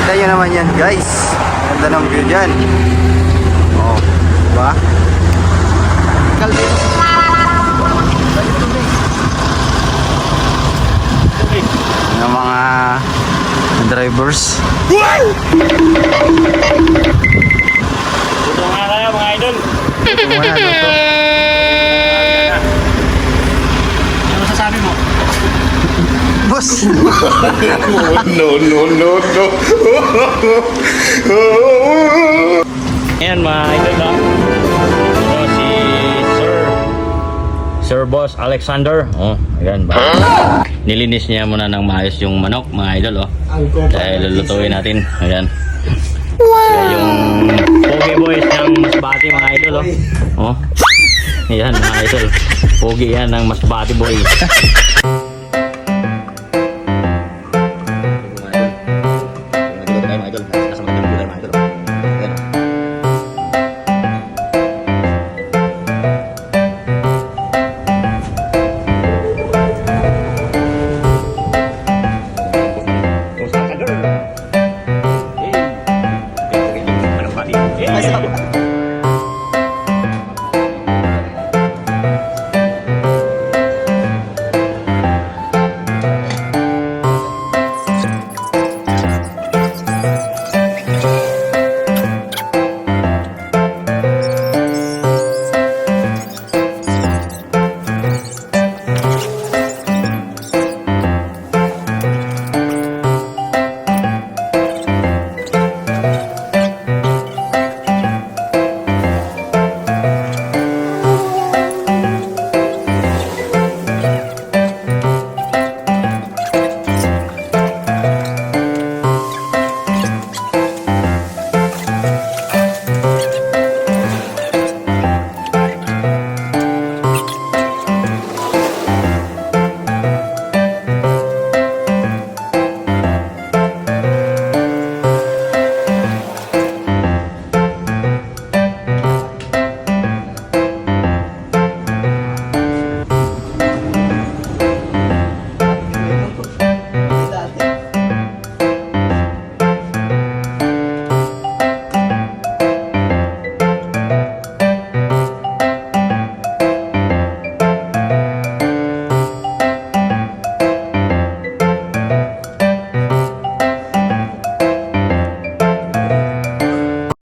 Kita nyo naman yan guys. Ganda ng view dyan. Oh, diba? Yung mga drivers. Ito nga kaya mga idol. Ito muna, ito. Ano masasabi mo? Boss! No. Ayan mga idol ha. Ito si Sir Boss Alexander. Oh, ayan ba? Nilinis niya muna ng maayos yung manok mga idol oh. Dahil lulutuin natin. Ayan. Wow. Yung Pogi Boys ng Masbate mga idol oh. Oh. Ayan mga idol. Pogi yan ng Masbate Boys.